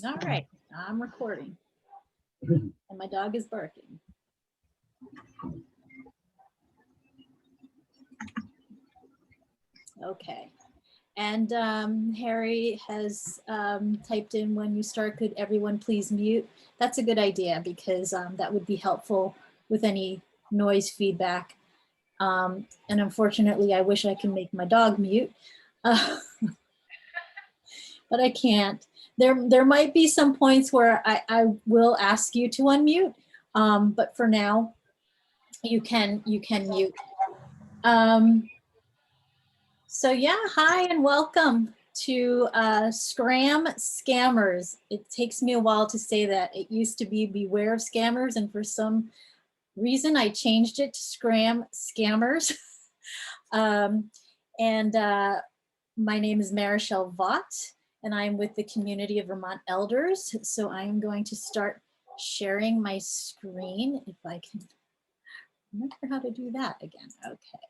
All right, I'm recording and my dog is barking. Okay, and Harry has typed in, when you start, could everyone please mute? That's a good idea because that would be helpful with any noise feedback. And unfortunately, I wish I could make my dog mute, but I can't. There might be some points where I will ask you to unmute, but for now, you can mute. So yeah, hi and welcome to Scram Scammers. It takes me a while to say that. It used to be Beware of Scammers, and for some reason I changed it to Scram Scammers. My name is Marichel Vaught, and I'm with the community of Vermont Elders. So I am going to start sharing my screen, if I can remember how to do that again. Okay.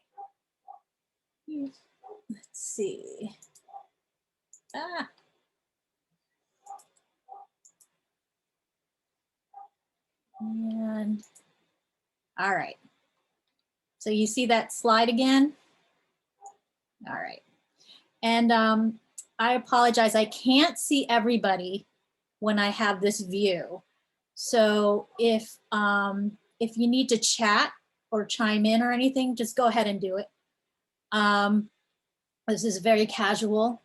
Let's see. And all right. So you see that slide again? All right. And I apologize, I can't see everybody when I have this view. So if you need to chat or chime in or anything, just go ahead and do it. This is very casual,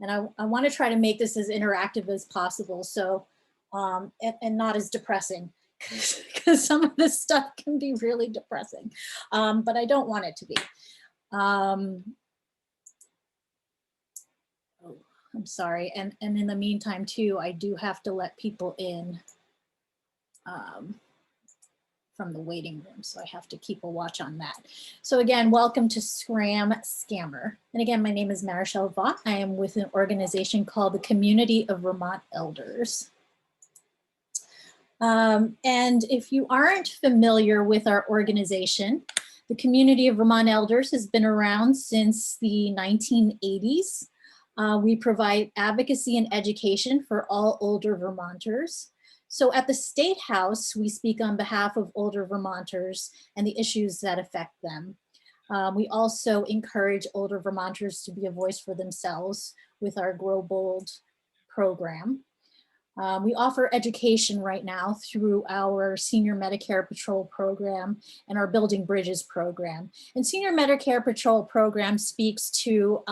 and I want to try to make this as interactive as possible. So, and not as depressing, because some of this stuff can be really depressing, but I don't want it to be. Oh, I'm sorry. And in the meantime too, I do have to let people in from the waiting room. So I have to keep a watch on that. So again, welcome to Scram Scammer. And again, my name is Marichel Vaught. I am with an organization called the Community of Vermont Elders. And if you aren't familiar with our organization, the Community of Vermont Elders has been around since the 1980s. We provide advocacy and education for all older Vermonters. So at the State House, we speak on behalf of older Vermonters and the issues that affect them. We also encourage older Vermonters to be a voice for themselves with our Grow Bold program. We offer education right now through our Senior Medicare Patrol program and our Building Bridges program. And Senior Medicare Patrol program speaks to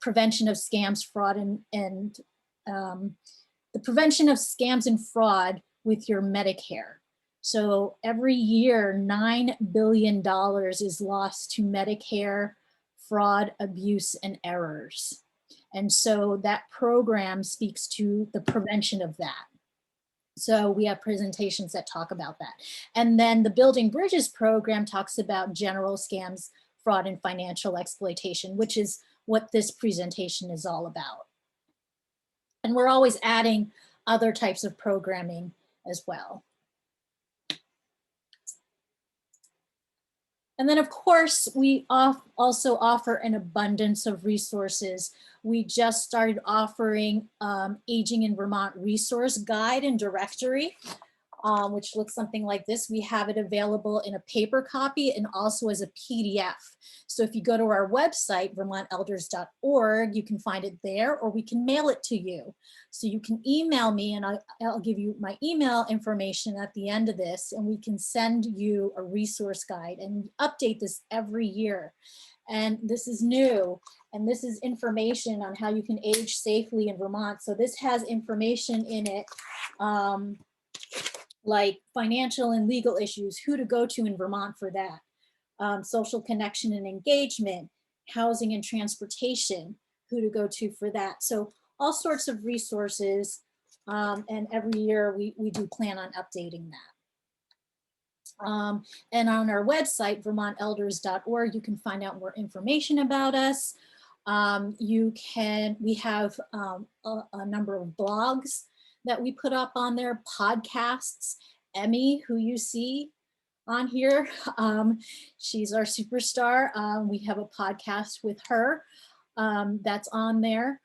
prevention of scams, fraud, and the prevention of scams and fraud with your Medicare. So every year, $9 billion is lost to Medicare fraud, abuse, and errors. And so that program speaks to the prevention of that. So we have presentations that talk about that. And then the Building Bridges program talks about general scams, fraud, and financial exploitation, which is what this presentation is all about. And we're always adding other types of programming as well. And then of course, we also offer an abundance of resources. We just started offering Aging in Vermont resource guide and directory, which looks something like this. We have it available in a paper copy and also as a PDF. So if you go to our website, vermontelders.org, you can find it there, or we can mail it to you. So you can email me, and I'll give you my email information at the end of this, and we can send you a resource guide, and we update this every year. And this is new, and this is information on how you can age safely in Vermont. So this has information in it, like financial and legal issues, who to go to in Vermont for that, social connection and engagement, housing and transportation, who to go to for that. So all sorts of resources, and every year we do plan on updating that. And on our website, vermontelders.org, you can find out more information about us. We have a number of blogs that we put up on there, podcasts. Emmy, who you see on here, she's our superstar. We have a podcast with her that's on there.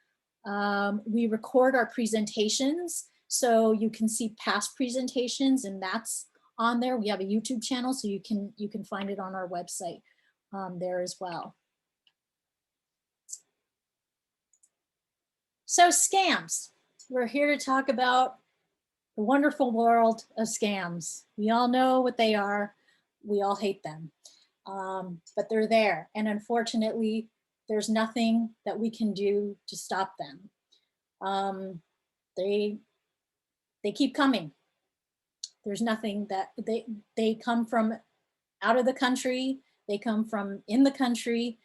We record our presentations, so you can see past presentations, and that's on there. We have a YouTube channel, so you can find it on our website there as well. So scams, we're here to talk about the wonderful world of scams. We all know what they are. We all hate them, but they're there. And unfortunately, there's nothing that we can do to stop them. They keep coming. There's nothing that they come from out of the country. They come from in the country.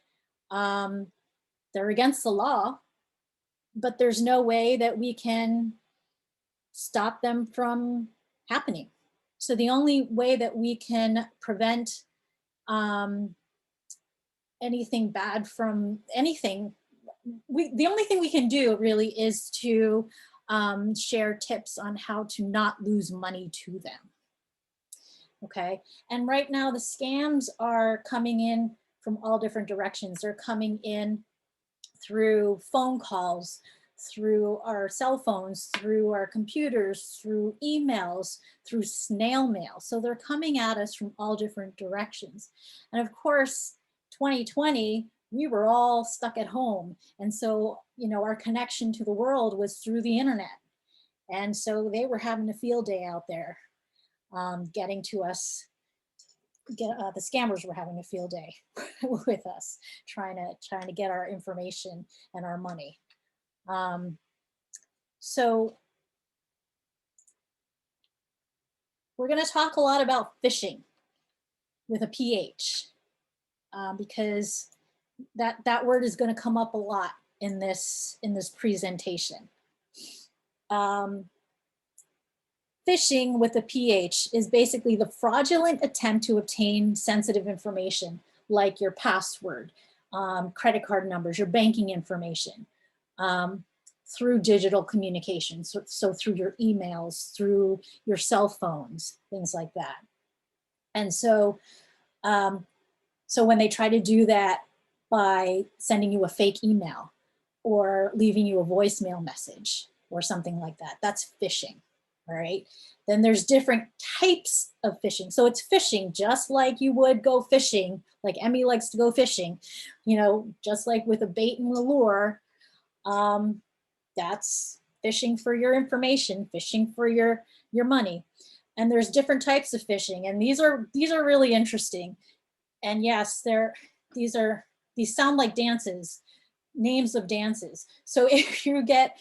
They're against the law, but there's no way that we can stop them from happening. So the only way that we can prevent anything bad from anything, the only thing we can do really is to share tips on how to not lose money to them. Okay, and right now the scams are coming in from all different directions. They're coming in through phone calls, through our cell phones, through our computers, through emails, through snail mail. So they're coming at us from all different directions. And of course, 2020, we were all stuck at home. And so, you know, our connection to the world was through the internet. And so they were having a field day out there getting to us. The scammers were having a field day with us, trying to get our information and our money. So we're going to talk a lot about phishing with a PH, because that word is going to come up a lot in this presentation. Phishing with a PH is basically the fraudulent attempt to obtain sensitive information like your password, credit card numbers, your banking information, through digital communication. So through your emails, through your cell phones, things like that. And so, so when they try to do that by sending you a fake email or leaving you a voicemail message or something like that, that's phishing. All right. Then there's different types of phishing. So it's phishing just like you would go fishing, like Emmy likes to go fishing, you know, just like with a bait and a lure. That's phishing for your information, phishing for your money. And there's different types of phishing, and these are really interesting. And yes, these sound like dances, names of dances. So if you get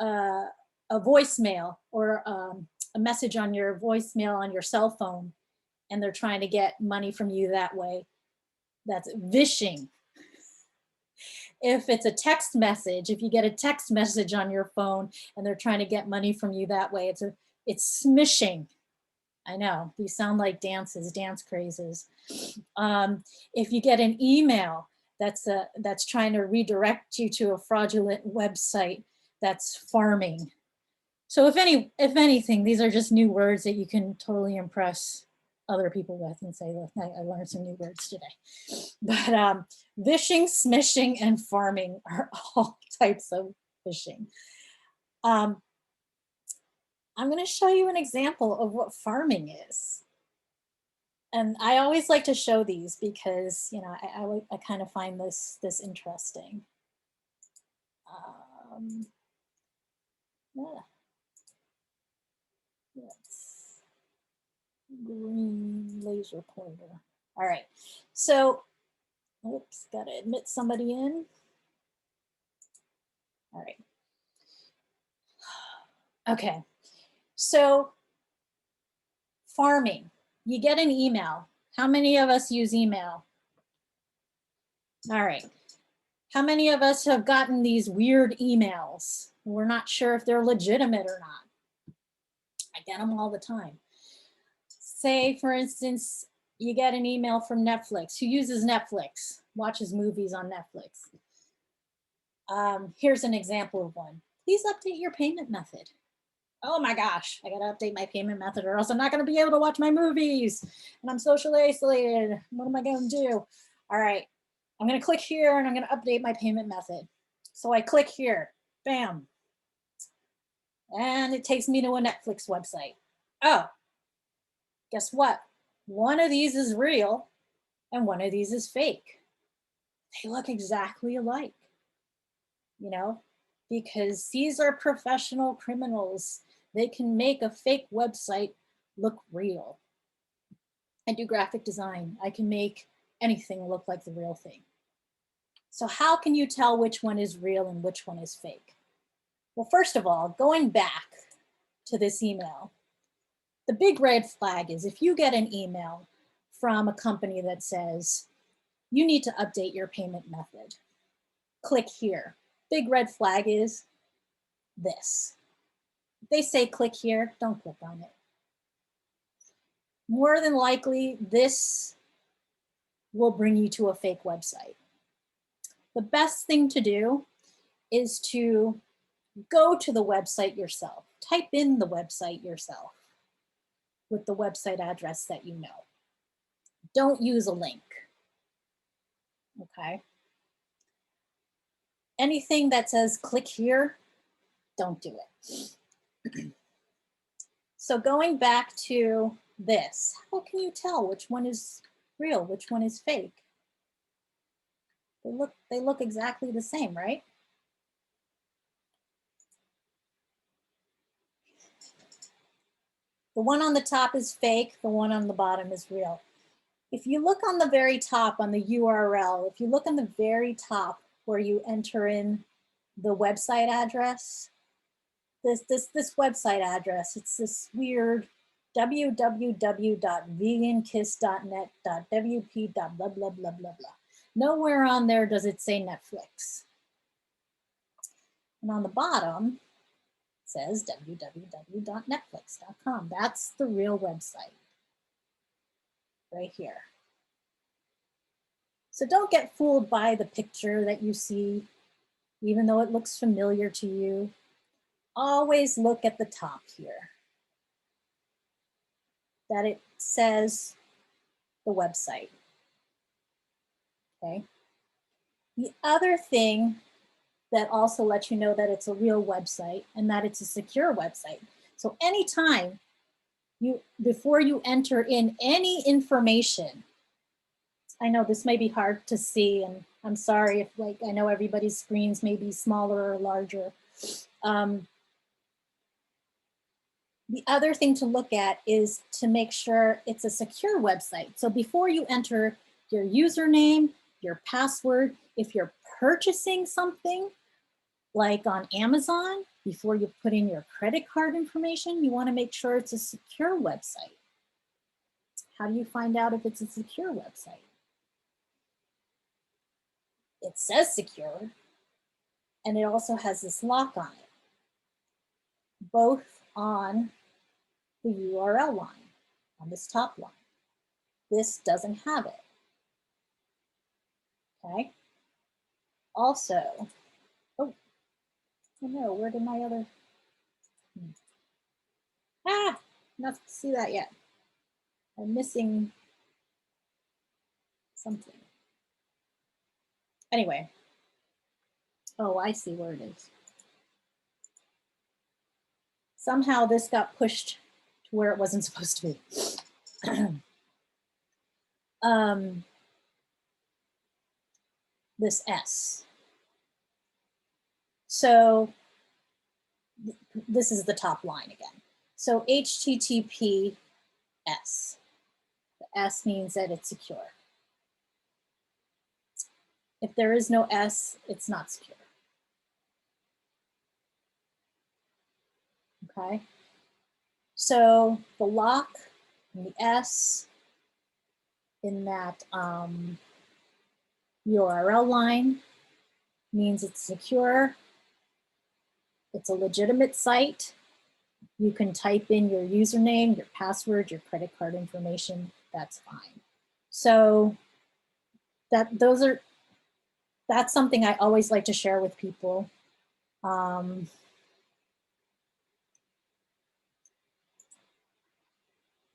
a voicemail or a message on your voicemail on your cell phone, and they're trying to get money from you that way, that's vishing. If it's a text message, if you get a text message on your phone and they're trying to get money from you that way, it's smishing. I know, these sound like dances, dance crazes. If you get an email that's trying to redirect you to a fraudulent website, that's farming. So if anything, these are just new words that you can totally impress other people with and say, look, I learned some new words today. But vishing, smishing, and farming are all types of phishing. I'm going to show you an example of what farming is. And I always like to show these because, you know, I kind of find this interesting. Yeah. Yes. Green laser pointer. All right. So, oops, got to admit somebody in. All right. Okay. So, farming. You get an email. How many of us use email? All right. How many of us have gotten these weird emails? We're not sure if they're legitimate or not. I get them all the time. Say, for instance, you get an email from Netflix. Who uses Netflix? Watches movies on Netflix. Here's an example of one. Please update your payment method. Oh my gosh, I gotta update my payment method or else I'm not gonna be able to watch my movies and I'm socially isolated. What am I gonna do? All right, I'm gonna click here and I'm gonna update my payment method. So I click here, bam. And it takes me to a Netflix website. Oh, guess what? One of these is real and one of these is fake. They look exactly alike, you know, because these are professional criminals. They can make a fake website look real. I do graphic design. I can make anything look like the real thing. So how can you tell which one is real and which one is fake? Well, first of all, going back to this email, the big red flag is if you get an email from a company that says, you need to update your payment method, click here. Big red flag is this. If they say click here, don't click on it. More than likely, this will bring you to a fake website. The best thing to do is to go to the website yourself. Type in the website yourself with the website address that you know. Don't use a link, okay? Anything that says click here, don't do it. So going back to this, how can you tell which one is real, which one is fake? They look exactly the same, right? The one on the top is fake, the one on the bottom is real. If you look on the very top on the URL, if you look on the very top where you enter in the website address, this website address, it's this weird www.vegankiss.net.wp.blah, blah, blah, blah, blah. Nowhere on there does it say Netflix. And on the bottom, it says www.netflix.com. That's the real website right here. So don't get fooled by the picture that you see, even though it looks familiar to you. Always look at the top here, that it says the website, okay? The other thing that also lets you know that it's a real website and that it's a secure website. So anytime before you enter in any information, I know this may be hard to see, and I'm sorry if I know everybody's screens may be smaller or larger. The other thing to look at is to make sure it's a secure website. So before you enter your username, your password, if you're purchasing something like on Amazon, before you put in your credit card information, you want to make sure it's a secure website. How do you find out if it's a secure website? It says secure, and it also has this lock on it, both on the URL line, on this top line. This doesn't have it, okay? Also, oh no, where did my other, not see that yet. I'm missing something. Anyway, oh, I see where it is. Somehow this got pushed to where it wasn't supposed to be. This S. So this is the top line again. So HTTPS. The S means that it's secure. If there is no S, it's not secure. Okay. So the lock and the S in that URL line means it's secure. It's a legitimate site. You can type in your username, your password, your credit card information, that's fine. So that's something I always like to share with people.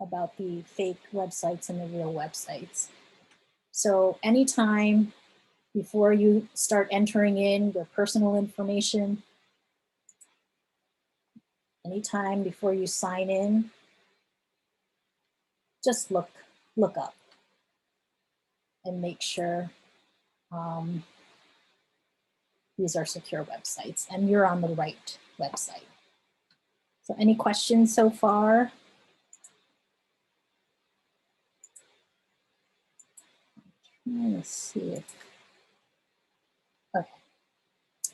About the fake websites and the real websites. So anytime before you start entering in your personal information. Anytime before you sign in, just look up and make sure these are secure websites and you're on the right website. So any questions so far? Let's see if, okay.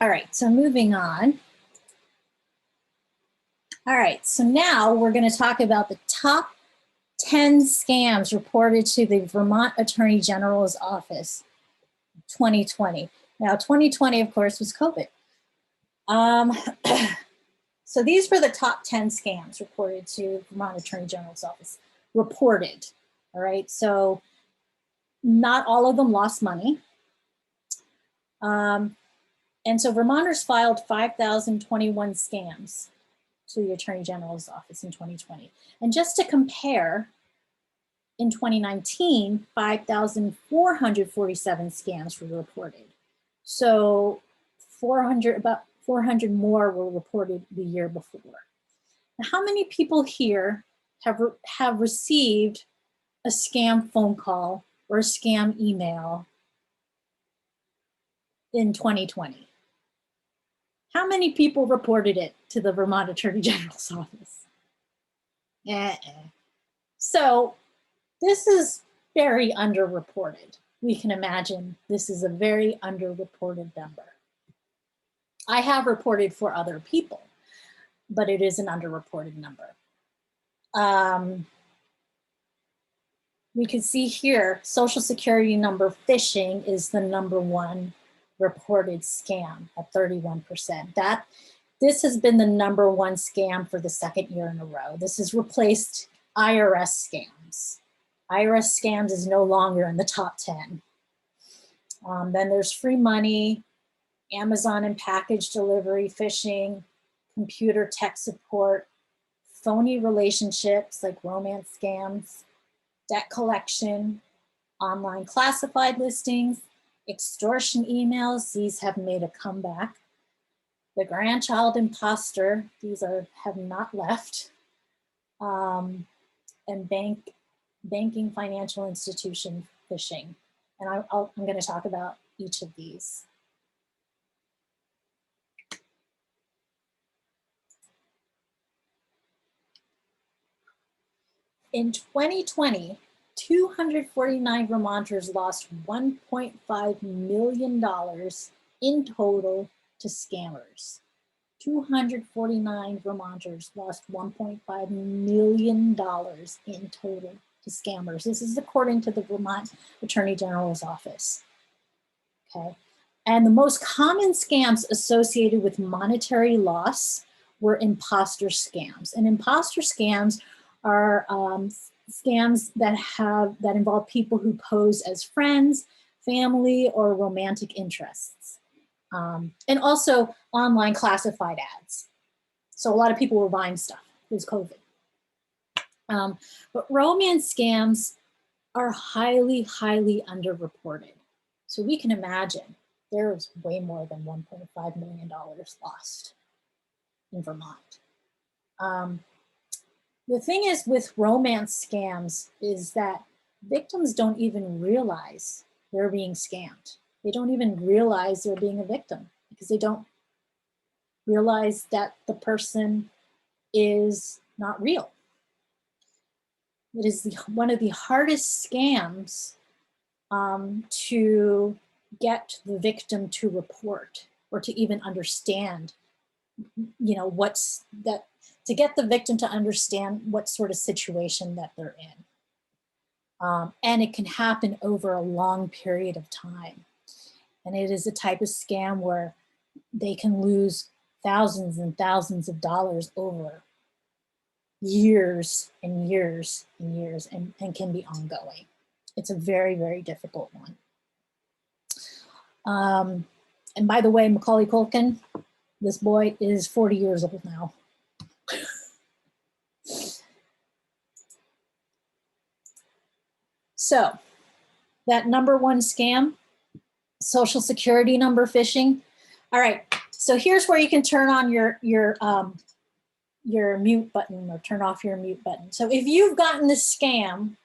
All right, so moving on. All right, so now we're going to talk about the top 10 scams reported to the Vermont Attorney General's office 2020. Now 2020, of course, was COVID. So these were the top 10 scams reported to Vermont Attorney General's office. Reported, all right? So not all of them lost money. And so Vermonters filed 5,021 scams to the Attorney General's office in 2020. And just to compare, in 2019, 5,447 scams were reported. So about 400 more were reported the year before. Now, how many people here have received a scam phone call or a scam email in 2020? How many people reported it to the Vermont Attorney General's office? So this is very underreported. We can imagine this is a very underreported number. I have reported for other people, but it is an underreported number. We can see here, Social Security number phishing is the #1 reported scam at 31%. This has been the #1 scam for the second year in a row. This has replaced IRS scams. IRS scams is no longer in the top 10. Then there's free money, Amazon and package delivery phishing, computer tech support, phony relationships like romance scams, debt collection, online classified listings, extortion emails. These have made a comeback. The grandchild imposter, these have not left. And banking financial institution phishing. And I'm going to talk about each of these. In 2020, 249 Vermonters lost $1.5 million in total to scammers. 249 Vermonters lost $1.5 million in total to scammers. This is according to the Vermont Attorney General's office. Okay. And the most common scams associated with monetary loss were imposter scams. And imposter scams are scams that involve people who pose as friends, family, or romantic interests. And also online classified ads. So a lot of people were buying stuff. It was COVID. But romance scams are highly, highly underreported. So we can imagine there's way more than $1.5 million lost in Vermont. The thing is with romance scams is that victims don't even realize they're being scammed. They don't even realize they're being a victim because they don't realize that the person is not real. It is one of the hardest scams to get the victim to report or to even understand, to get the victim to understand what sort of situation that they're in. And it can happen over a long period of time. And it is a type of scam where they can lose thousands and thousands of dollars over years and years and years and can be ongoing. It's a very, very difficult one. And by the way, Macaulay Culkin, this boy is 40 years old now. So that #1 scam Social security number phishing. All right, so here's where you can turn on your mute button or turn off your mute button. So if you've gotten this scam,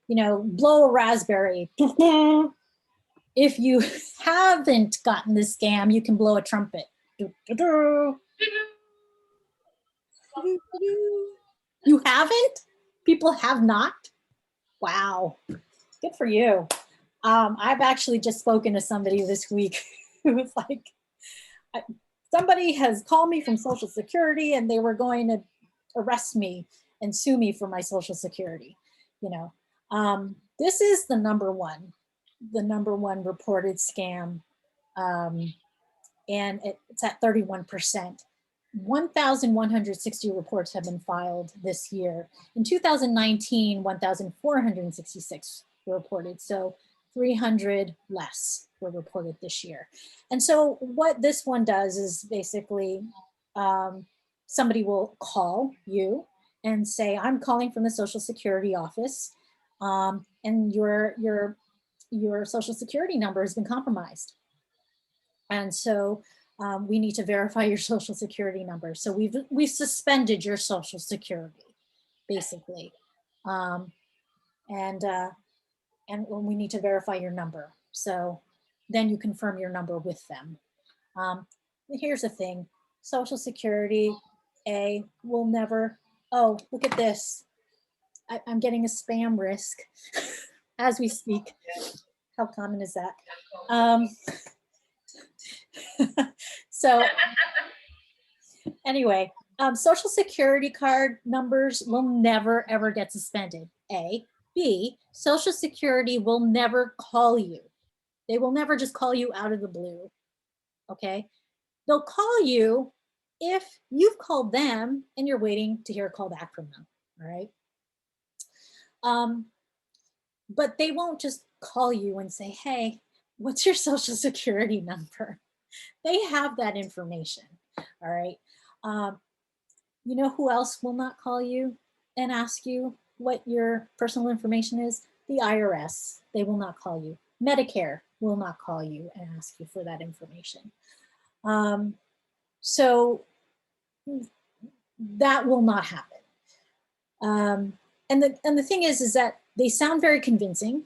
you know, blow a raspberry. If you haven't gotten this scam, you can blow a trumpet. You haven't? People have not? Wow, good for you. I've actually just spoken to somebody this week who was like, somebody has called me from Social Security and they were going to arrest me and sue me for my Social Security. You know, this is the number one reported scam, and it's at 31%. 1,160 reports have been filed this year. In 2019, 1,466 were reported, so 300 less were reported this year. And so what this one does is basically somebody will call you and say, I'm calling from the Social Security office, and your Social Security number has been compromised. And so we need to verify your Social Security number. So we've suspended your Social Security, basically, and we need to verify your number. So then you confirm your number with them. Here's the thing: Social Security will never. Oh, look at this! I'm getting a spam risk as we speak. How common is that? So anyway, Social Security card numbers will never, ever get suspended, A. B, Social Security will never call you. They will never just call you out of the blue, okay? They'll call you if you've called them and you're waiting to hear a call back from them, all right? But they won't just call you and say, hey, what's your Social Security number? They have that information, all right? You know who else will not call you and ask you what your personal information is? The IRS. They will not call you. Medicare will not call you and ask you for that information. So that will not happen. And the thing is that they sound very convincing.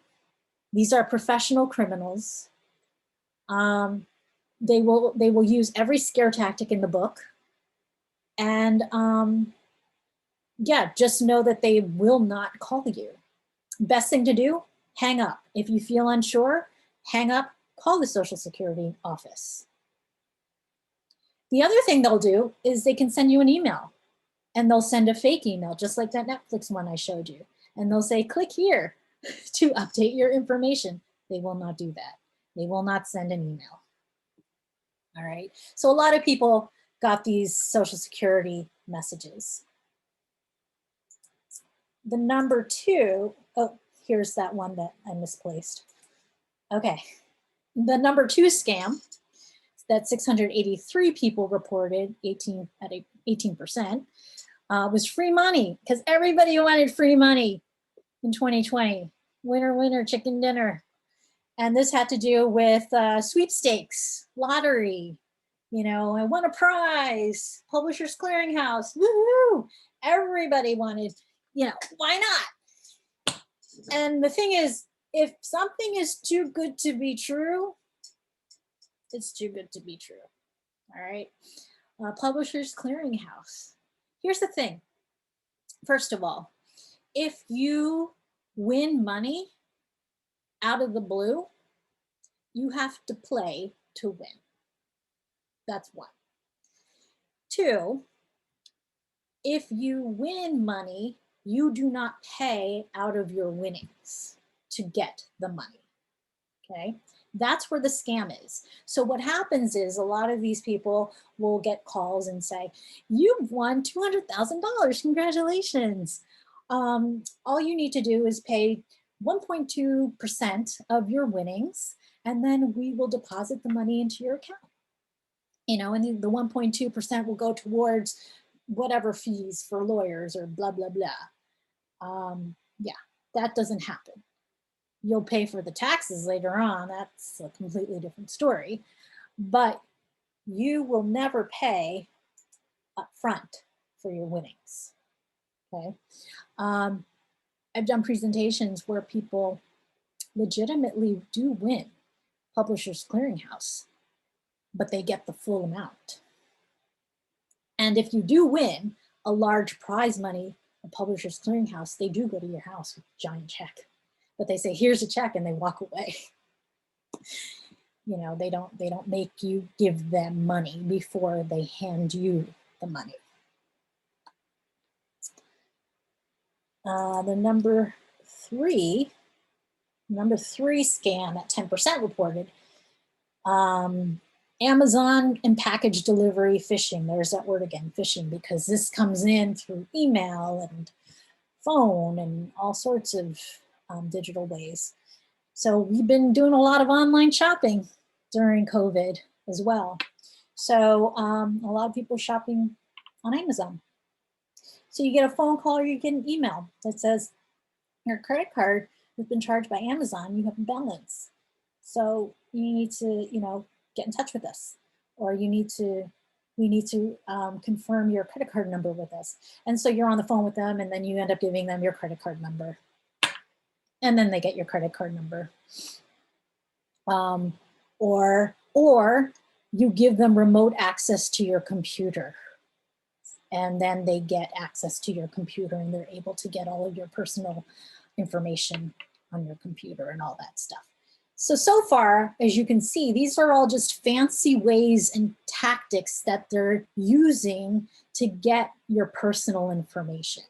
These are professional criminals. They will use every scare tactic in the book. And yeah, just know that they will not call you. Best thing to do, hang up. If you feel unsure, hang up, call the Social Security office. The other thing they'll do is they can send you an email, and they'll send a fake email, just like that Netflix one I showed you. And they'll say, click here to update your information. They will not do that. They will not send an email. All right. So a lot of people got these Social Security messages. The number two, oh, here's that one that I misplaced. Okay. The number two scam that 683 people reported, 18%, was free money, because everybody wanted free money in 2020. Winner, winner, chicken dinner. And this had to do with sweepstakes, lottery, you know, I won a prize, Publishers Clearinghouse, woohoo! Everybody wanted, you know, why not? And the thing is, if something is too good to be true, it's too good to be true. All right. Publishers Clearinghouse. Here's the thing. First of all, if you win money out of the blue, you have to play to win. That's one. Two, if you win money, you do not pay out of your winnings to get the money, okay? That's where the scam is. So what happens is a lot of these people will get calls and say, you've won $200,000, congratulations. All you need to do is pay 1.2% of your winnings, and then we will deposit the money into your account. You know, and the 1.2% will go towards whatever fees for lawyers or blah, blah, blah. Yeah, that doesn't happen. You'll pay for the taxes later on. That's a completely different story. But you will never pay up front for your winnings. Okay. I've done presentations where people legitimately do win Publishers Clearinghouse, but they get the full amount. And if you do win a large prize money at Publishers Clearinghouse, they do go to your house with a giant check. But they say, here's a check, and they walk away. You know, they don't make you give them money before they hand you the money. The number three scam at 10% reported. Amazon and package delivery phishing. There's that word again, phishing, because this comes in through email and phone and all sorts of digital ways. So we've been doing a lot of online shopping during COVID as well. So a lot of people shopping on Amazon. So you get a phone call or you get an email that says your credit card has been charged by Amazon, you have a balance. So you need to, you know, get in touch with us, or we need to confirm your credit card number with us. And so you're on the phone with them, and then you end up giving them your credit card number. And then they get your credit card number. Or you give them remote access to your computer, and then they get access to your computer, and they're able to get all of your personal information on your computer and all that stuff. So far, as you can see, these are all just fancy ways and tactics that they're using to get your personal information.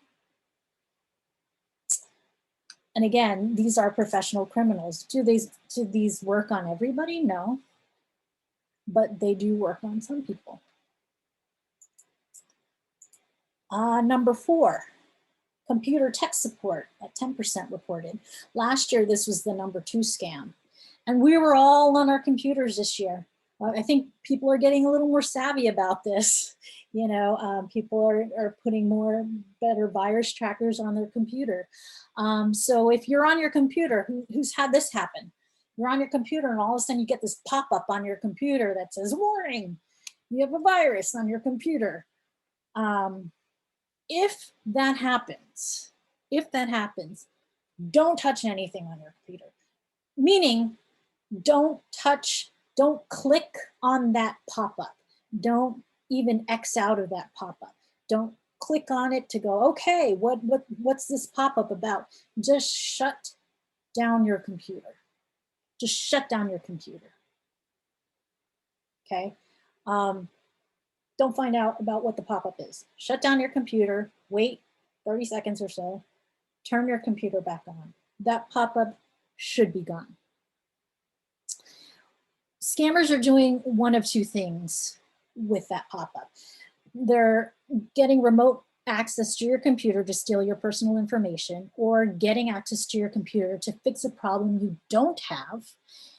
And again, these are professional criminals. Do these work on everybody? No, but they do work on some people. Number 4, computer tech support at 10% reported. Last year, this was the number 2 scam. And we were all on our computers this year. I think people are getting a little more savvy about this. You know, people are putting better virus trackers on their computer. So if you're on your computer, who's had this happen? You're on your computer and all of a sudden you get this pop-up on your computer that says, warning, you have a virus on your computer. If that happens, don't touch anything on your computer. Meaning, don't click on that pop-up. Don't even X out of that pop-up. Don't click on it to go, okay, what's this pop-up about? Just shut down your computer. Just shut down your computer. Okay? Don't find out about what the pop-up is. Shut down your computer, wait 30 seconds or so, turn your computer back on. That pop-up should be gone. Scammers are doing one of 2 things with that pop-up. They're getting remote access to your computer to steal your personal information, or getting access to your computer to fix a problem you don't have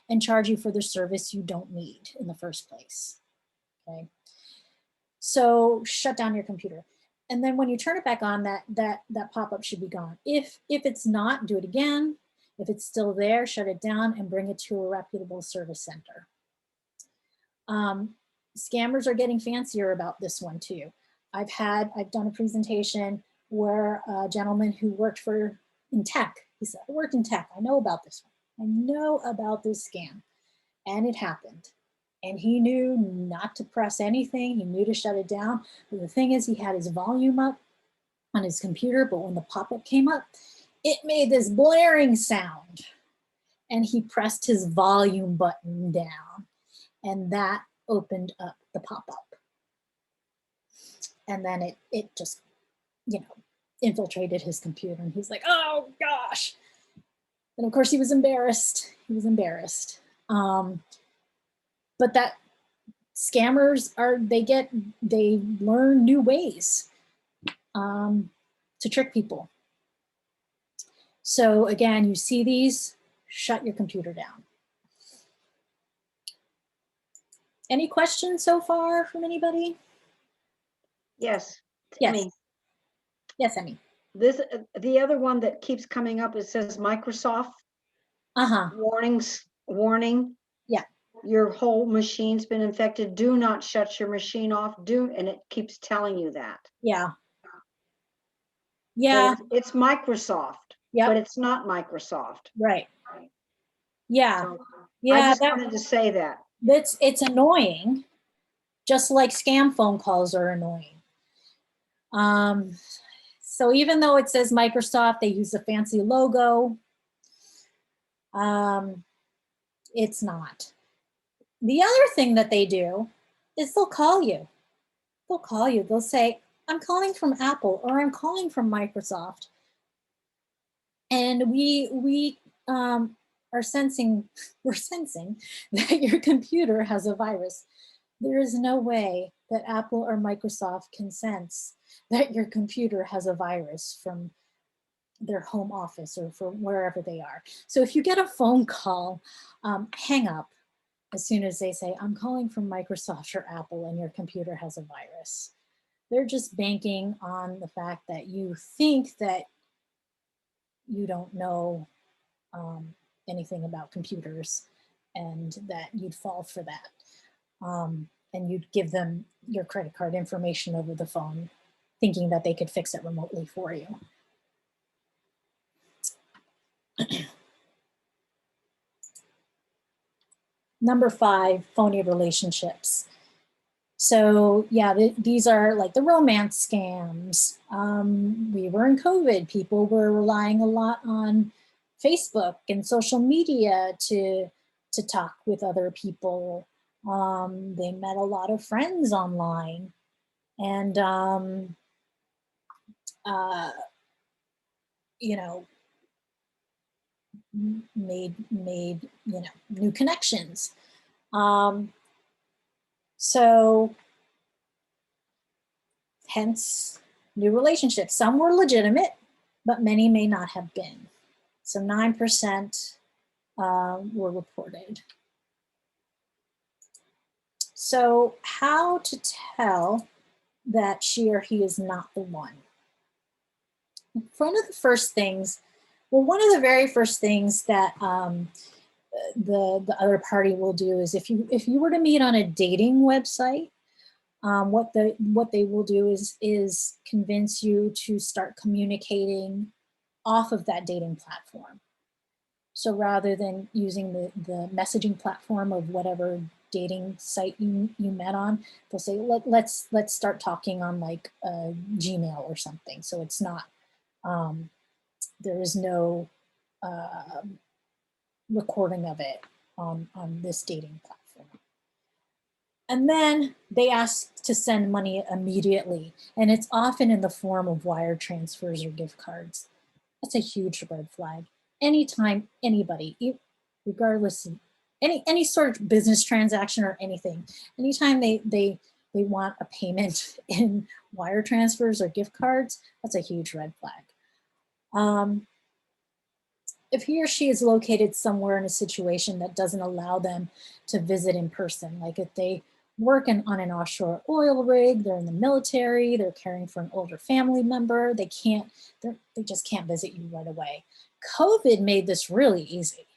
and charge you for the service you don't need in the first place. Okay. So shut down your computer. And then when you turn it back on, that pop-up should be gone. If it's not, do it again. If it's still there, shut it down and bring it to a reputable service center. Scammers are getting fancier about this one too. I've done a presentation where a gentleman who worked in tech, he said, I worked in tech, I know about this one. I know about this scam. And it happened. And he knew not to press anything. He knew to shut it down. But the thing is, he had his volume up on his computer, but when the pop-up came up, it made this blaring sound. And he pressed his volume button down, and that opened up the pop-up. And then it just, infiltrated his computer, and he's like, oh gosh. And of course he was embarrassed. But that scammers they learn new ways to trick people. So again, you see these, shut your computer down. Any questions so far from anybody? Yes. Yes. Emmy. Yes, Emmy. The other one that keeps coming up, it says Microsoft Uh-huh. warning, Yeah. your whole machine's been infected. Do not shut your machine off. And it keeps telling you that. Yeah. So Yeah. it's Microsoft, but Yep. it's not Microsoft. Right. Yeah. So I Yeah. just wanted to say that. It's annoying, just like scam phone calls are annoying. So even though it says Microsoft, they use a fancy logo. It's not. The other thing that they do is they'll call you. They'll call you. They'll say, I'm calling from Apple or I'm calling from Microsoft. And we are sensing, we're sensing that your computer has a virus. There is no way that Apple or Microsoft can sense that your computer has a virus from their home office or from wherever they are. So if you get a phone call, hang up as soon as they say, I'm calling from Microsoft or Apple and your computer has a virus. They're just banking on the fact that you think that you don't know anything about computers and that you'd fall for that. And you'd give them your credit card information over the phone, thinking that they could fix it remotely for you. Number 5, phony relationships. So yeah, these are like the romance scams. We were in COVID. People were relying a lot on Facebook and social media to talk with other people. They met a lot of friends online, and you know, made new connections. So hence new relationships. Some were legitimate, but many may not have been. So 9% were reported. So how to tell that she or he is not the one? One of the first things, well, one of the very first things that the other party will do is if you were to meet on a dating website, what they will do is convince you to start communicating off of that dating platform. So rather than using the messaging platform of whatever dating site you met on, they'll say, let's start talking on like Gmail or something. So it's not, there is no recording of it on this dating platform. And then they ask to send money immediately. And it's often in the form of wire transfers or gift cards. That's a huge red flag. Anytime anybody, regardless of any sort of business transaction or anything, anytime they want a payment in wire transfers or gift cards, that's a huge red flag. If he or she is located somewhere in a situation that doesn't allow them to visit in person, like if they work on an offshore oil rig, they're in the military, they're caring for an older family member, they just can't visit you right away. COVID made this really easy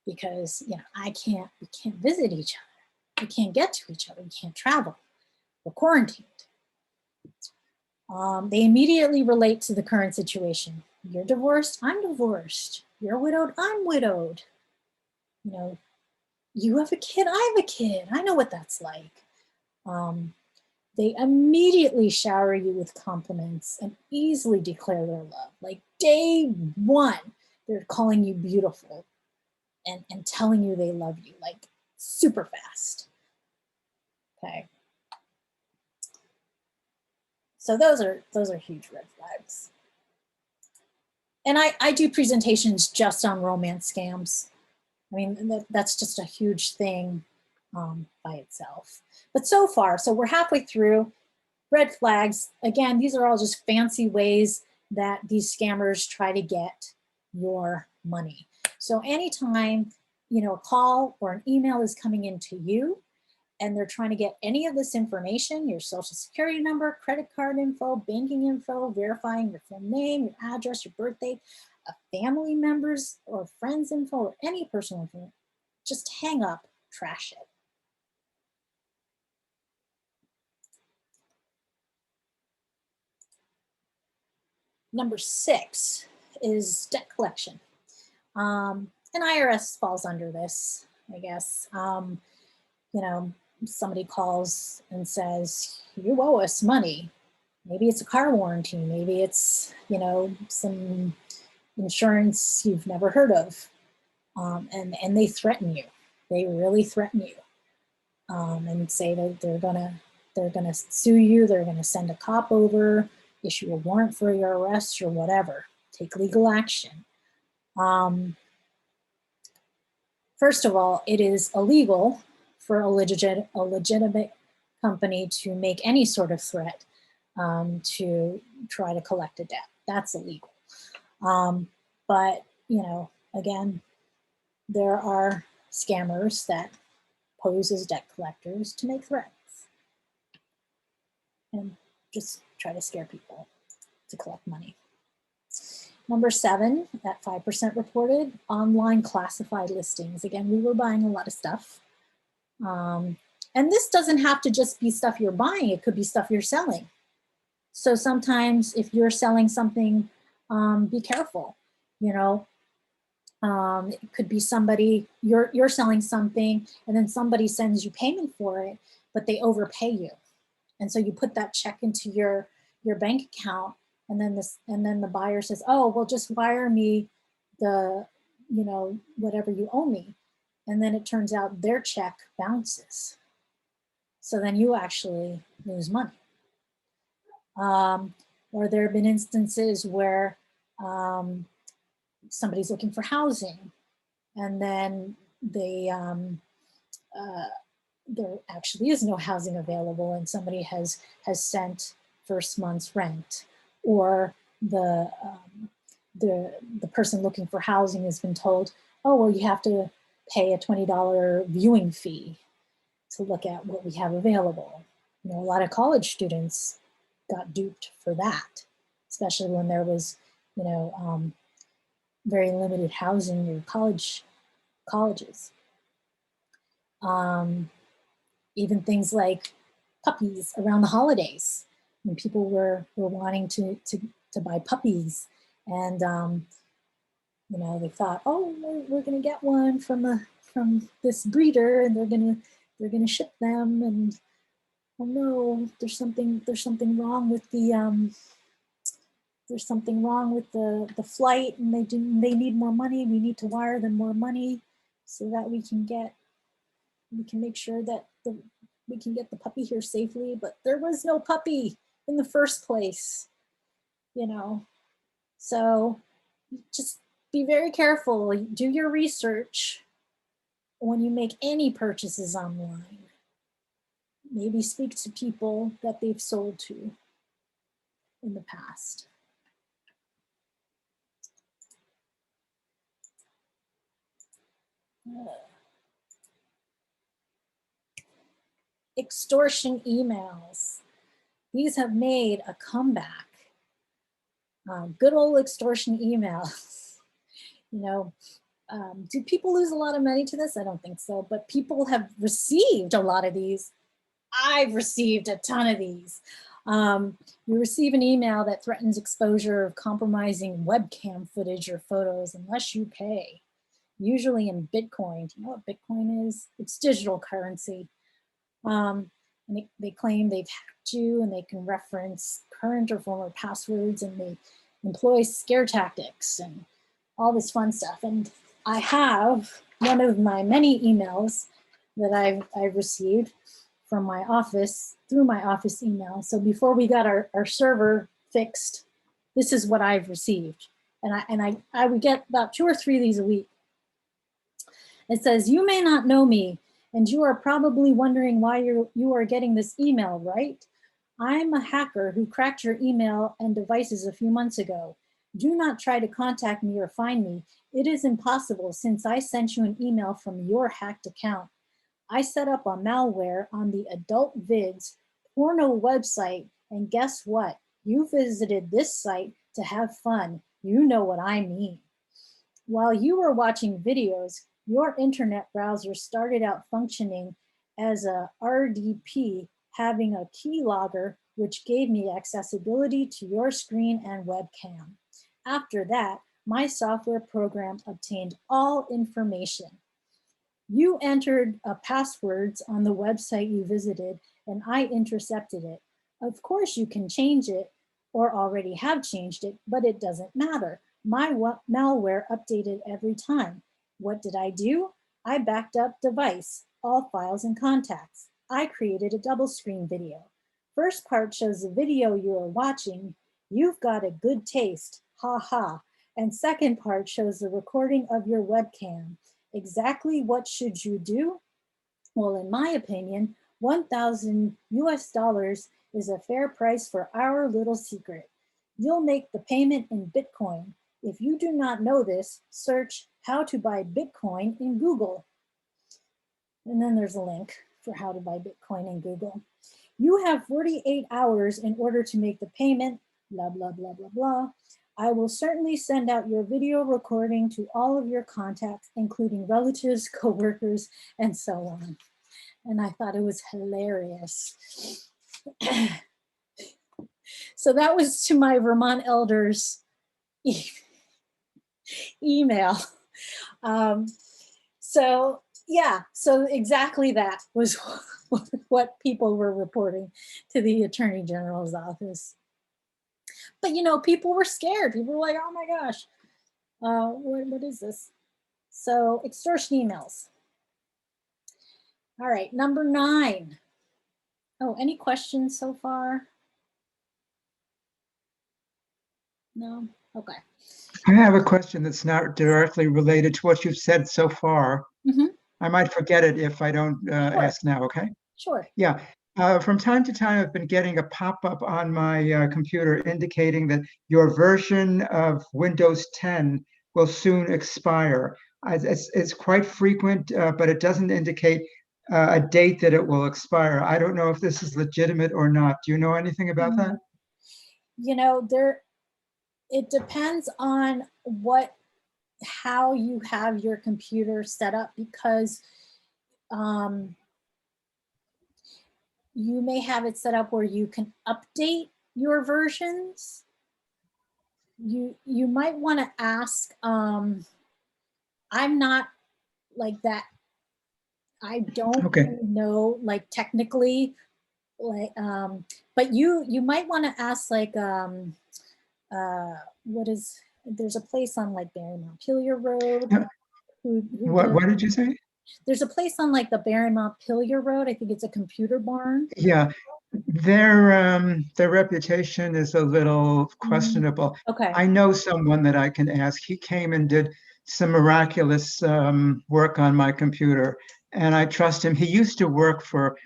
because we can't visit each other, we can't get to each other, we can't travel, we're quarantined. They immediately relate to the current situation. You're divorced, I'm divorced. You're widowed, I'm widowed. You have a kid, I have a kid. I know what that's like. They immediately shower you with compliments and easily declare their love. Like day one, they're calling you beautiful and telling you they love you, like super fast. Okay. So those are huge red flags. And I do presentations just on romance scams. I mean, that's just a huge thing by itself. But so far, so we're halfway through. Red flags, again, these are all just fancy ways that these scammers try to get your money. So anytime, a call or an email is coming into you and they're trying to get any of this information, your social security number, credit card info, banking info, verifying your full name, your address, your birthday, a family member's or friend's info or any personal info, just hang up, trash it. Number 6 is debt collection. And IRS falls under this, I guess. You know, somebody calls and says, you owe us money. Maybe it's a car warranty. Maybe it's, you know, some insurance you've never heard of. And they threaten you. They really threaten you and say that they're gonna sue you. They're gonna send a cop over, issue a warrant for your arrest or whatever. Take legal action. First of all, it is illegal for a legitimate company to make any sort of threat to try to collect a debt. That's illegal. But, you know, again, there are scammers that pose as debt collectors to make threats and just try to scare people to collect money. Number 7, at 5% reported, online classified listings. Again, we were buying a lot of stuff. And this doesn't have to just be stuff you're buying. It could be stuff you're selling. So sometimes if you're selling something, be careful, you know. It could be somebody, you're selling something and then somebody sends you payment for it, but they overpay you. And so you put that check into your bank account, and then the buyer says, oh, well, just wire me the, you know, whatever you owe me. And then it turns out their check bounces. So then you actually lose money. Or there have been instances where somebody's looking for housing, and then there actually is no housing available, and somebody has sent first month's rent, or the person looking for housing has been told, oh, well, you have to pay a $20 viewing fee to look at what we have available. You know, a lot of college students got duped for that, especially when there was, you know, very limited housing in colleges. Even things like puppies around the holidays, when people were wanting to buy puppies, and you know, they thought, oh, we're going to get one from this breeder, and they're gonna ship them, and oh no, there's something wrong with the there's something wrong with the flight, and they need more money. We need to wire them more money so that we can make sure that we can get the puppy here safely. But there was no puppy in the first place, you know. So just be very careful. Do your research when you make any purchases online. Maybe speak to people that they've sold to in the past. Extortion emails. These have made a comeback. Good old extortion emails. You know, do people lose a lot of money to this? I don't think so, but people have received a lot of these. I've received a ton of these. You receive an email that threatens exposure of compromising webcam footage or photos unless you pay, usually in Bitcoin. Do you know what Bitcoin is? It's digital currency. And they claim they've hacked you, and they can reference current or former passwords, and they employ scare tactics and all this fun stuff. And I have one of my many emails that I've received from my office, through my office email. So before we got our server fixed, this is what I've received. And I would get about 2 or 3 of these a week. It says, you may not know me, and you are probably wondering why you are getting this email, right? I'm a hacker who cracked your email and devices a few months ago. Do not try to contact me or find me. It is impossible since I sent you an email from your hacked account. I set up a malware on the Adult Vids porno website, and guess what? You visited this site to have fun. You know what I mean. While you were watching videos, your internet browser started out functioning as a RDP, having a keylogger, which gave me accessibility to your screen and webcam. After that, my software program obtained all information. You entered passwords on the website you visited, and I intercepted it. Of course, you can change it or already have changed it, but it doesn't matter. My malware updated every time. What did I do? I backed up device, all files and contacts. I created a double screen video. First part shows the video you are watching. You've got a good taste, ha ha. And second part shows the recording of your webcam. Exactly what should you do? Well, in my opinion, 1,000 US dollars is a fair price for our little secret. You'll make the payment in Bitcoin. If you do not know this, search how to buy Bitcoin in Google. And then there's a link for how to buy Bitcoin in Google. You have 48 hours in order to make the payment, blah, blah, blah, blah, blah. I will certainly send out your video recording to all of your contacts, including relatives, coworkers, and so on. And I thought it was hilarious. So that was to my Vermont elders email. So yeah, so exactly that was what people were reporting to the Attorney General's office. But you know, people were scared. People were like, oh my gosh, what is this? So extortion emails. All right, number 9. Oh, any questions so far? No? Okay. I have a question that's not directly related to what you've said so far. Mhm. I might forget it if I don't Sure. ask now, okay? Sure. Yeah. From time to time, I've been getting a pop-up on my computer indicating that your version of Windows 10 will soon expire. It's quite frequent, but it doesn't indicate a date that it will expire. I don't know if this is legitimate or not. Do you know anything about that? You know, it depends on how you have your computer set up, because you may have it set up where you can update your versions. You might want to ask, I'm not like that. I don't Okay. really know, like, technically, like, but you might want to ask, like, there's a place on like Barrymont Pillier Road. Yeah. Who What did you say? There's a place on like the Barrymont Pillier Road. I think it's a computer barn. Yeah, their reputation is a little questionable. Okay. I know someone that I can ask. He came and did some miraculous work on my computer, and I trust him. He used to work for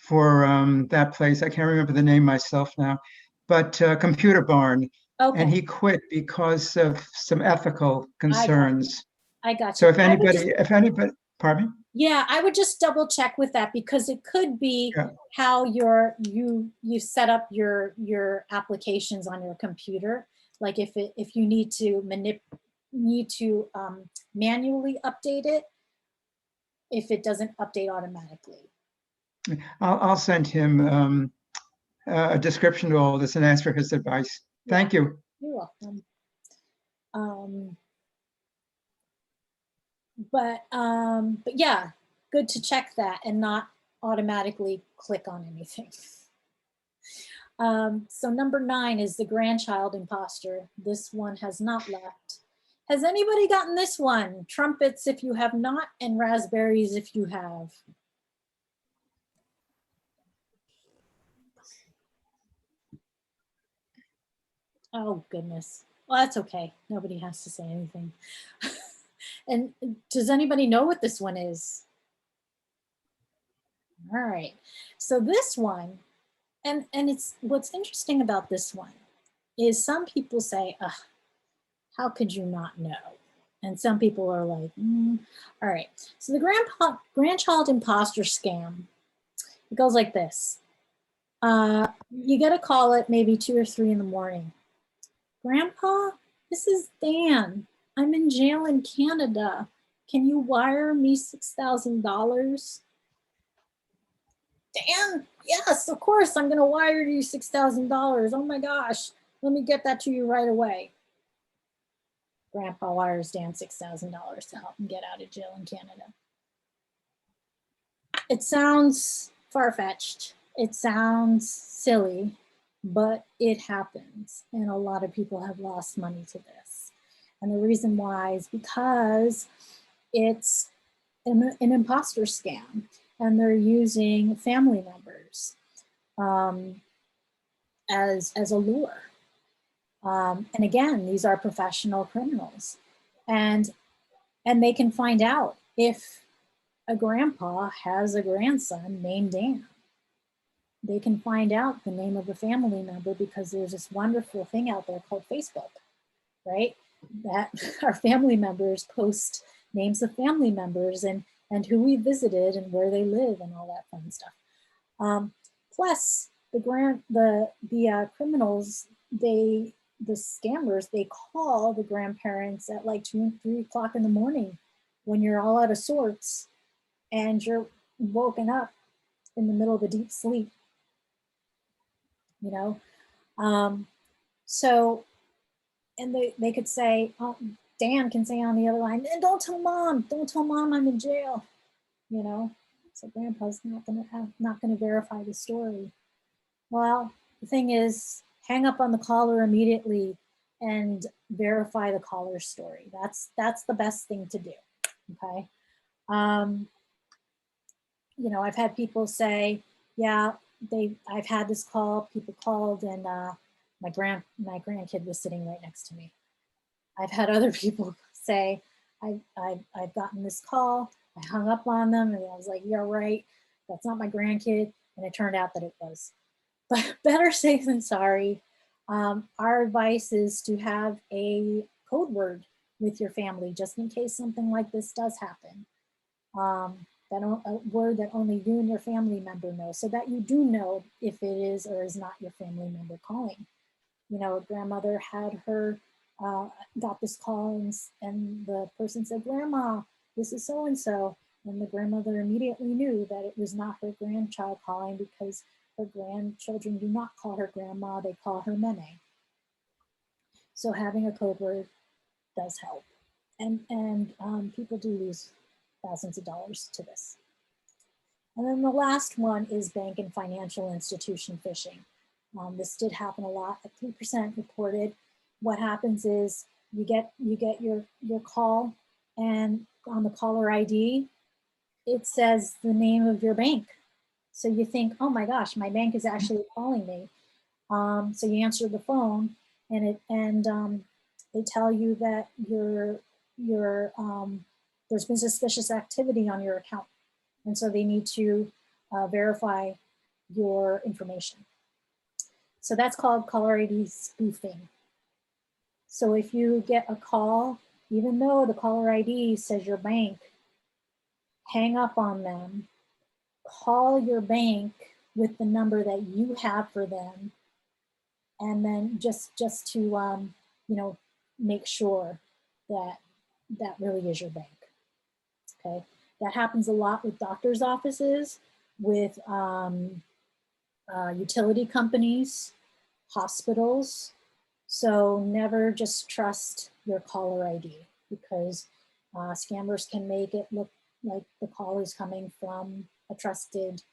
that place. I can't remember the name myself now, but Computer Barn, and Okay. he quit because of some ethical I got concerns. I got So you. if anybody, pardon me? Yeah, I would just double check with that, because it could be Yeah. how you set up your applications on your computer. Like if you need to manually update it, if it doesn't update automatically. I'll send him a description of all this and ask for his advice. Thank you. You're welcome. But yeah, good to check that and not automatically click on anything. So number 9 is the grandchild imposter. This one has not left. Has anybody gotten this one? Trumpets if you have not, and raspberries if you have. Oh goodness. Well, that's okay. Nobody has to say anything. And does anybody know what this one is? All right. So this one, and it's what's interesting about this one is some people say, ugh, how could you not know? And some people are like, all right. So the grandchild imposter scam, it goes like this. You get a call at maybe 2 or 3 in the morning. Grandpa, This is Dan. I'm in jail in Canada. Can you wire me $6,000? Dan, yes, of course, I'm gonna wire you $6,000. Oh my gosh, let me get that to you right away. Grandpa wires Dan $6,000 to help him get out of jail in Canada. It sounds far-fetched. It sounds silly, but it happens. And a lot of people have lost money to this. And the reason why is because it's an imposter scam, and they're using family members as a lure. And again, these are professional criminals, and they can find out if a grandpa has a grandson named Dan. They can find out the name of a family member because there's this wonderful thing out there called Facebook, right? That our family members post names of family members and who we visited and where they live and all that fun stuff. Plus, the criminals, the scammers, they call the grandparents at like 2 and 3 o'clock in the morning when you're all out of sorts and you're woken up in the middle of a deep sleep, you know? So, and they could say, oh, Dan can say on the other line, and don't tell mom I'm in jail, you know? So grandpa's not gonna verify the story. Well, the thing is, hang up on the caller immediately and verify the caller's story. That's the best thing to do, okay? You know, I've had people say, yeah, I've had this call, people called, and my grandkid was sitting right next to me. I've had other people say, I've gotten this call, I hung up on them, and I was like, you're right, that's not my grandkid, and it turned out that it was. But better safe than sorry. Our advice is to have a code word with your family, just in case something like this does happen. A word that only you and your family member know, so that you do know if it is or is not your family member calling. You know, a grandmother had her, got this call and the person said, Grandma, this is so-and-so. And the grandmother immediately knew that it was not her grandchild calling, because her grandchildren do not call her grandma, they call her Nene. So having a code word does help. And people do lose thousands of dollars to this. And then the last one is bank and financial institution phishing. This did happen a lot. At 3% reported. What happens is you get your call, and on the caller ID, it says the name of your bank. So you think, oh my gosh, my bank is actually calling me. So you answer the phone, and they tell you that there's been suspicious activity on your account, and so they need to verify your information. So that's called caller ID spoofing. So if you get a call, even though the caller ID says your bank, hang up on them, call your bank with the number that you have for them, and then just to you know, make sure that that really is your bank. Okay, that happens a lot with doctors' offices, with utility companies, hospitals. So never just trust your caller ID, because scammers can make it look like the call is coming from a trusted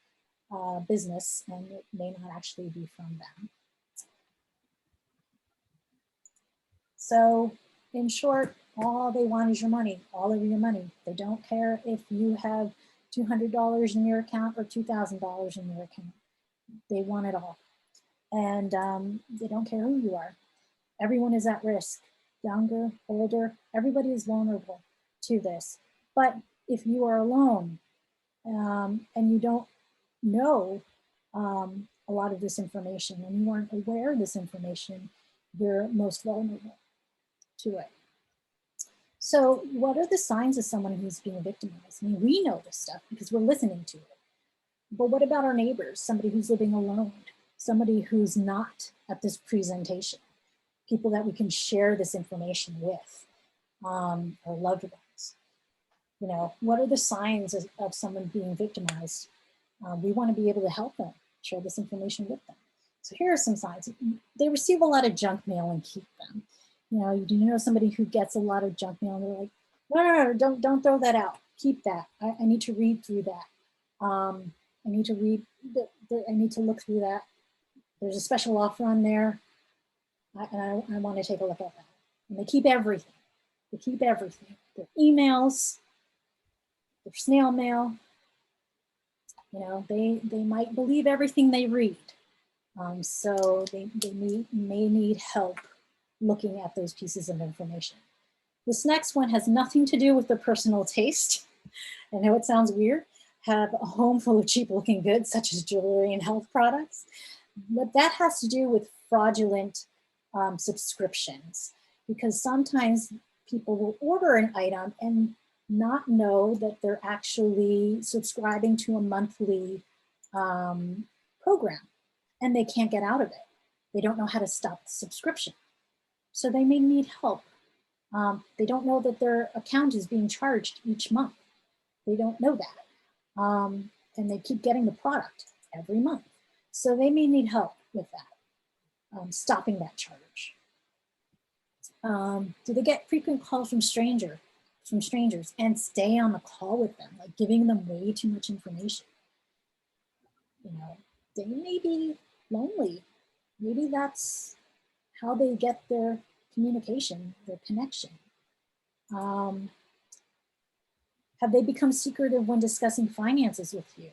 business, and it may not actually be from them. So in short, all they want is your money, all of your money. They don't care if you have $200 in your account or $2,000 in your account. They want it all. And they don't care who you are. Everyone is at risk, younger, older, everybody is vulnerable to this. But if you are alone and you don't know a lot of this information, and you aren't aware of this information, you're most vulnerable to it. So what are the signs of someone who's being victimized? I mean, we know this stuff because we're listening to it. But what about our neighbors? Somebody who's living alone, somebody who's not at this presentation. people that we can share this information with, our loved ones. You know, what are the signs of someone being victimized? We want to be able to help them, share this information with them. So here are some signs. They receive a lot of junk mail and keep them. You know, do you know somebody who gets a lot of junk mail and they're like, no, don't throw that out. Keep that. I need to read through that. I need to read, I need to look through that. There's a special offer on there. I want to take a look at that. And they keep everything. They keep everything. Their emails, their snail mail. You know, they might believe everything they read. So they may need help looking at those pieces of information. This next one has nothing to do with their personal taste. I know it sounds weird. Have a home full of cheap looking goods such as jewelry and health products. But that has to do with fraudulent subscriptions, because sometimes people will order an item and not know that they're actually subscribing to a monthly program, and they can't get out of it. They don't know how to stop the subscription. So they may need help. They don't know that their account is being charged each month. They don't know that. And they keep getting the product every month. So they may need help with that, stopping that charge. Do they get frequent calls from strangers and stay on the call with them, like giving them way too much information? You know, they may be lonely. Maybe that's how they get their communication, their connection. Have they become secretive when discussing finances with you?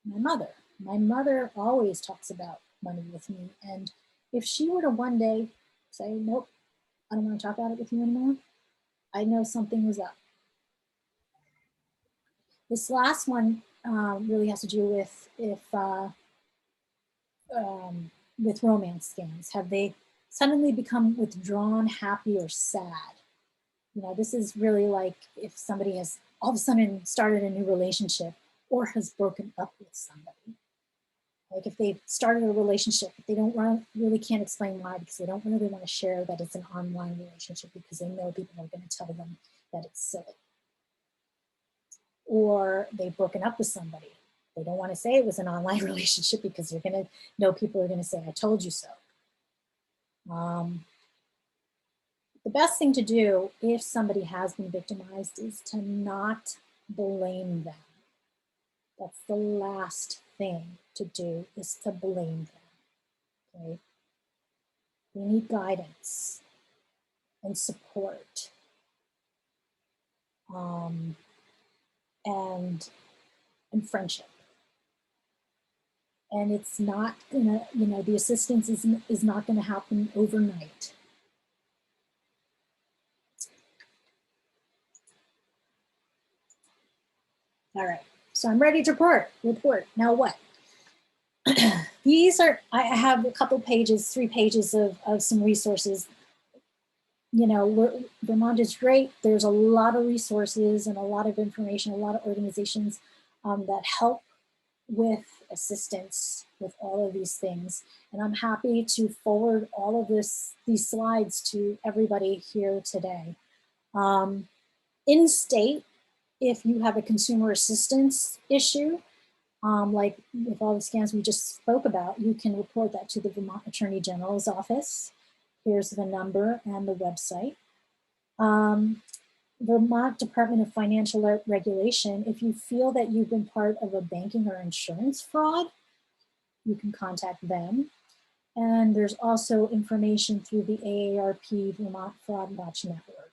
My mother always talks about money with me. And if she were to one day say, nope, I don't want to talk about it with you anymore, I know something was up. This last one really has to do with with romance scams. Have they suddenly become withdrawn, happy, or sad? You know, this is really like if somebody has all of a sudden started a new relationship or has broken up with somebody. Like if they've started a relationship, but they don't really can't explain why, because they don't really want to share that it's an online relationship because they know people are going to tell them that it's silly. Or they've broken up with somebody. They don't want to say it was an online relationship because you're going to know people are going to say, I told you so. The best thing to do if somebody has been victimized is to not blame them. That's the last thing to do, is to blame them, okay? We need guidance and support and friendship. And it's not gonna, you know, the assistance is not gonna happen overnight. All right, so I'm ready to report. Now what? These are, I have a couple pages, 3 pages of some resources. You know, Vermont is great. There's a lot of resources and a lot of information, a lot of organizations that help with assistance with all of these things. And I'm happy to forward all of these slides to everybody here today. In state, if you have a consumer assistance issue, like with all the scams we just spoke about, you can report that to the Vermont Attorney General's office. Here's the number and the website. Vermont Department of Financial Regulation, if you feel that you've been part of a banking or insurance fraud, you can contact them. And there's also information through the AARP Vermont Fraud Watch Network.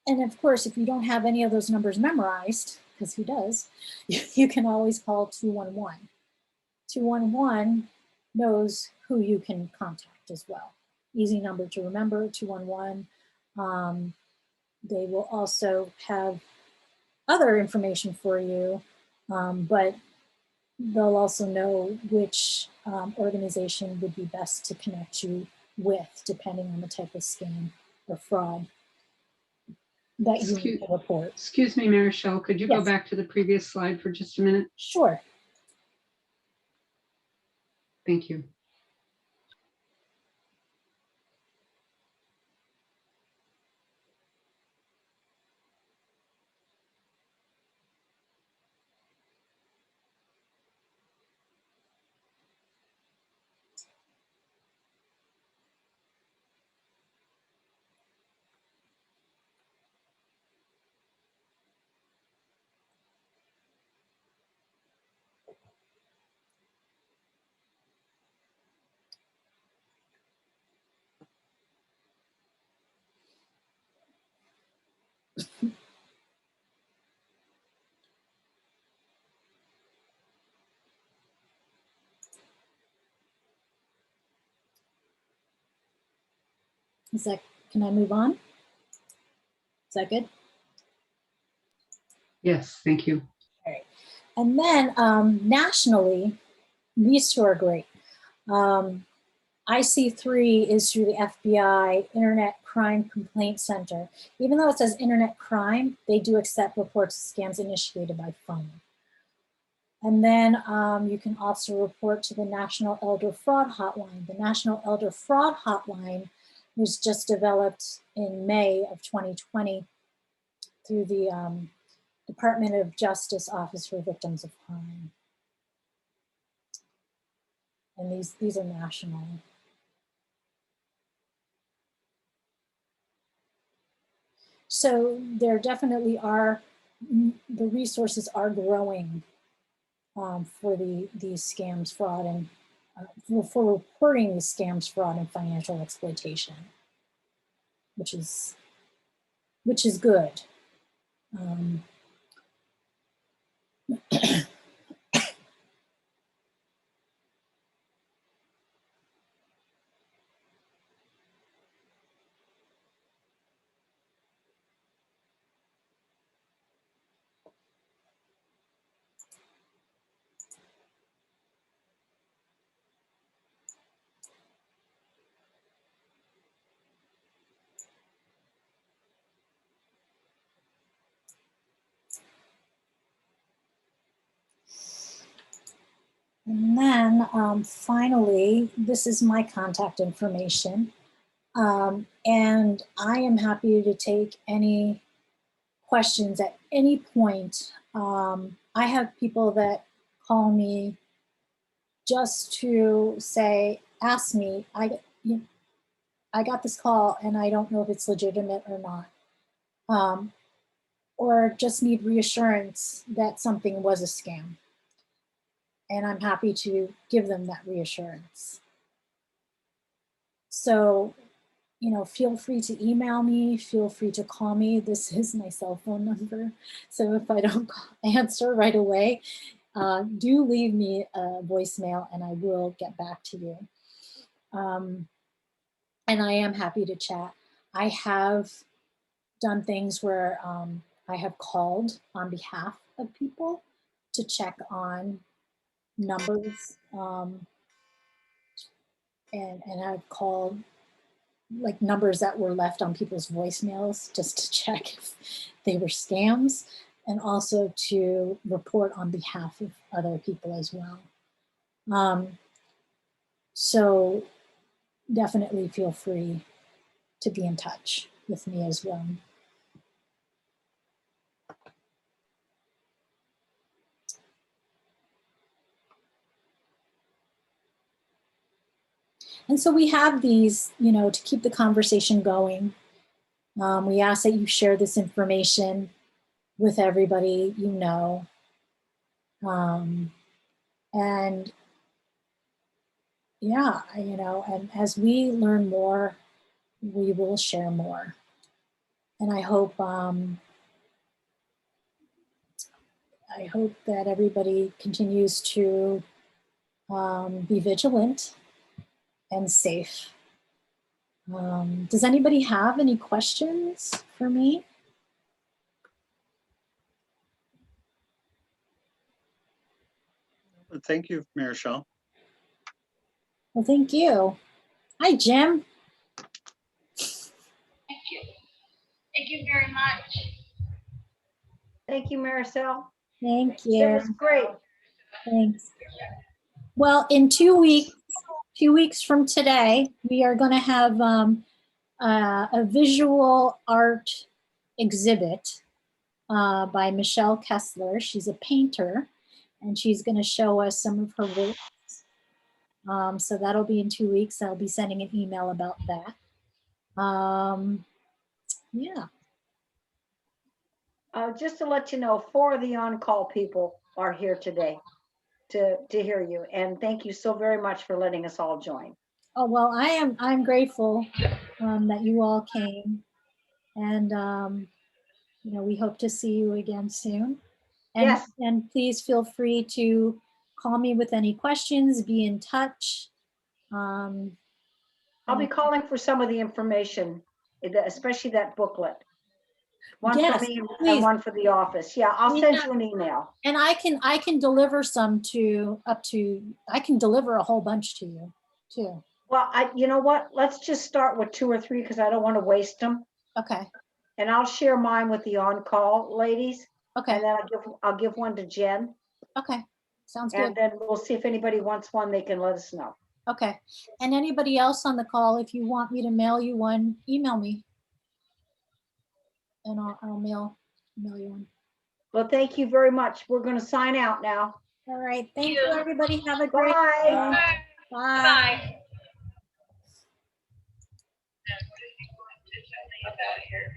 And of course, if you don't have any of those numbers memorized, because who does, you can always call 211. 211 knows who you can contact as well. Easy number to remember, 211. They will also have other information for you, but they'll also know which organization would be best to connect you with, depending on the type of scam or fraud. that you need to report. Excuse me, Marichel, could you go Yes. back to the previous slide for just a minute? Sure. Thank you. Can I move on? Is that good? Yes, thank you. All right. And then nationally, these two are great. IC3 is through the FBI Internet Crime Complaint Center. Even though it says internet crime, they do accept reports of scams initiated by phone. And then you can also report to the National Elder Fraud Hotline. The National Elder Fraud Hotline was just developed in May of 2020 through the Department of Justice Office for Victims of Crime. And these are national. So there definitely are, the resources are growing for these scams, fraud, and for reporting these scams, fraud, and financial exploitation, which is good. And then finally, this is my contact information. And I am happy to take any questions at any point. I have people that call me just to say, ask me, I got this call and I don't know if it's legitimate or not. Or just need reassurance that something was a scam. And I'm happy to give them that reassurance. So, feel free to email me, feel free to call me. This is my cell phone number. So if I don't answer right away, do leave me a voicemail and I will get back to you. And I am happy to chat. I have done things where I have called on behalf of people to check on numbers, and I've called like numbers that were left on people's voicemails just to check if they were scams, and also to report on behalf of other people as well. So definitely feel free to be in touch with me as well. And so we have these, to keep the conversation going. We ask that you share this information with everybody you know. And yeah, and as we learn more, we will share more. And I hope that everybody continues to be vigilant and safe. Does anybody have any questions for me? Thank you, Marichel. Well, thank you. Hi, Jim. Thank you. Thank you very much. Thank you, Marichel. Thank It you. was great. Thanks. Well, in 2 weeks from today, we are going to have a visual art exhibit by Michelle Kessler. She's a painter, and she's going to show us some of her works. So that'll be in 2 weeks. I'll be sending an email about that. Yeah. Just to let you know, 4 of the on-call people are here today to hear you. And thank you so very much for letting us all join. Oh, well, I'm grateful that you all came, and we hope to see you again soon. And, Yes. and please feel free to call me with any questions, be in touch. I'll be calling for some of the information, especially that booklet. One Yes, for me please. and one for the office. Yeah, I'll send you an email. And I can deliver some I can deliver a whole bunch to you too. Well, you know what? Let's just start with 2 or 3 because I don't want to waste them. Okay. And I'll share mine with the on-call ladies. Okay. And then I'll give one to Jen. Okay. Sounds And good. then we'll see if anybody wants one, they can let us know. Okay. And anybody else on the call, if you want me to mail you one, email me. And I'll mail you one. Well, thank you very much. We're going to sign out now. All right. Thank you, everybody. Have a great Bye. day. Bye. Bye. Bye. About here.